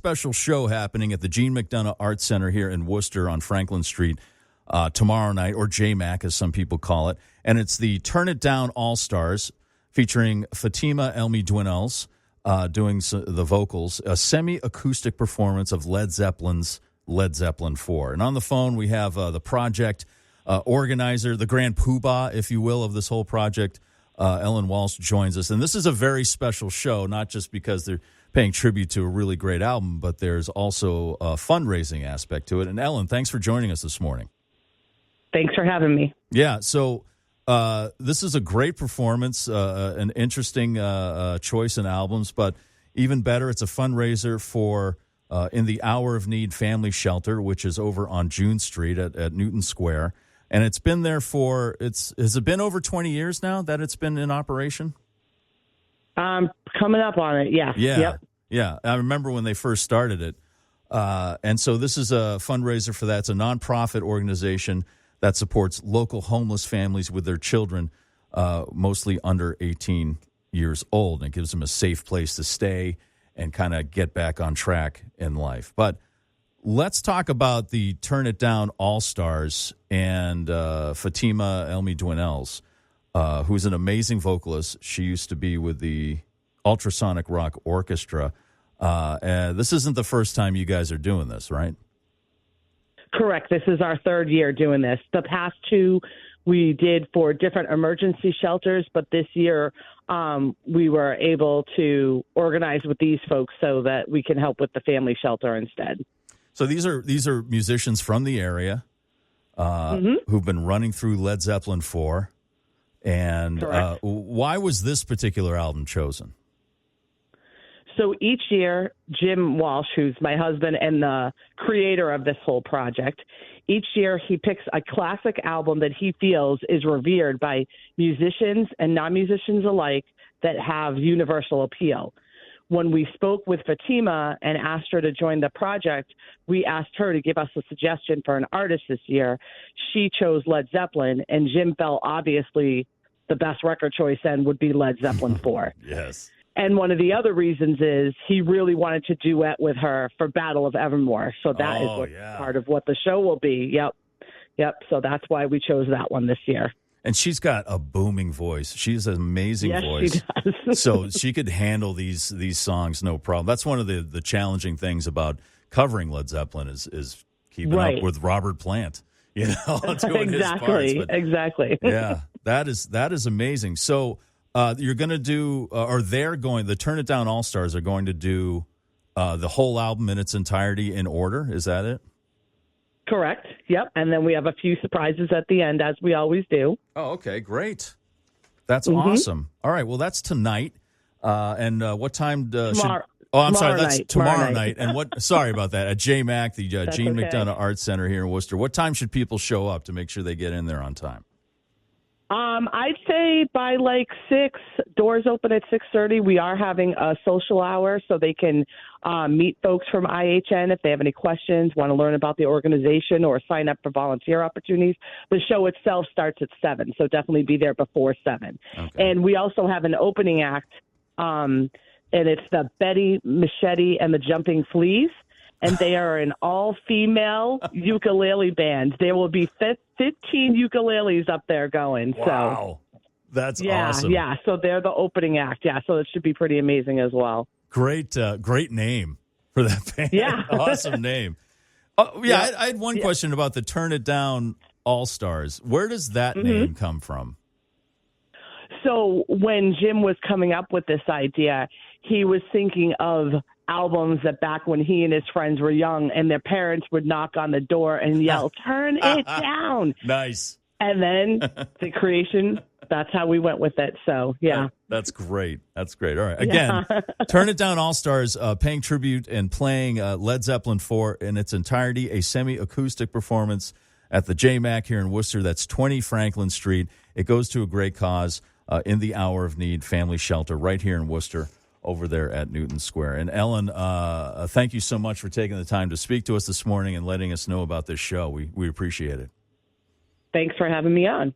special show happening at the Gene McDonough Arts Center here in Worcester on Franklin Street tomorrow night, or JMAC as some people call it. And it's the Turn It Down All-Stars featuring Fatima Elmi-Dwinnells doing the vocals, a semi-acoustic performance of Led Zeppelin's Led Zeppelin IV. And on the phone, we have the project organizer, the grand poobah, if you will, of this whole project. Ellen Walsh joins us. And this is a very special show, not just because they're paying tribute to a really great album, but there's also a fundraising aspect to it. And Ellen, thanks for joining us this morning. Thanks for having me. Yeah, so this is a great performance, an interesting choice in albums, but even better, it's a fundraiser for In the Hour of Need Family Shelter, which is over on June Street at Newton Square. And it's been there has it been over 20 years now that it's been in operation? Coming up on it, yeah. Yep. Yeah. I remember when they first started it. And so this is a fundraiser for that. It's a nonprofit organization that supports local homeless families with their children, mostly under 18 years old. And it gives them a safe place to stay and kind of get back on track in life. But let's talk about the Turn It Down All-Stars and Fatima Elmi-Dwinnells, who's an amazing vocalist. She used to be with the Ultrasonic Rock Orchestra. And this isn't the first time you guys are doing this, right? Correct. This is our third year doing this. The past two we did for different emergency shelters, but this year we were able to organize with these folks so that we can help with the family shelter instead. So these are musicians from the area who've been running through Led Zeppelin IV. And why was this particular album chosen? So each year, Jim Walsh, who's my husband and the creator of this whole project, each year he picks a classic album that he feels is revered by musicians and non-musicians alike that have universal appeal. When we spoke with Fatima and asked her to join the project, we asked her to give us a suggestion for an artist this year. She chose Led Zeppelin, and Jim felt obviously the best record choice then would be Led Zeppelin IV. Yes. And one of the other reasons is he really wanted to duet with her for Battle of Evermore. So that is part of what the show will be. Yep. So that's why we chose that one this year. And she's got a booming voice. She's an amazing voice. She does. So she could handle these songs no problem. That's one of the challenging things about covering Led Zeppelin is keeping up with Robert Plant. You know, doing his parts. But, exactly. Yeah, that is amazing. So you're going to do, or they're going, the Turn It Down All-Stars are going to do the whole album in its entirety in order. Is that it? Correct. Yep. And then we have a few surprises at the end, as we always do. Oh, okay. Great. That's awesome. All right. Well, that's tonight. And what time tomorrow. I'm sorry. That's tomorrow night. And what? Sorry about that. At JMAC, the Gene McDonough Arts Center here in Worcester. What time should people show up to make sure they get in there on time? I'd say by like 6, doors open at 6:30. We are having a social hour so they can meet folks from IHN if they have any questions, want to learn about the organization or sign up for volunteer opportunities. The show itself starts at 7, so definitely be there before 7. Okay. And we also have an opening act, and it's the Betty Machete and the Jumping Fleas. And they are an all-female ukulele band. There will be 15 ukuleles up there going. Wow. So, that's awesome. Yeah, so they're the opening act. Yeah, so it should be pretty amazing as well. Great name for that band. Yeah. Awesome name. Oh, yeah, I had one question about the Turn It Down All-Stars. Where does that name come from? So when Jim was coming up with this idea, he was thinking of albums that back when he and his friends were young and their parents would knock on the door and yell, "Turn it down." Nice. And then the creation, that's how we went with it. So, yeah. That's great. That's great. All right. Again, Turn It Down All-Stars, paying tribute and playing Led Zeppelin IV in its entirety, a semi-acoustic performance at the JMAC here in Worcester. That's 20 Franklin Street. It goes to a great cause, In the Hour of Need Family Shelter right here in Worcester, over there at Newton Square. And Ellen, thank you so much for taking the time to speak to us this morning and letting us know about this show. We appreciate it. Thanks for having me on.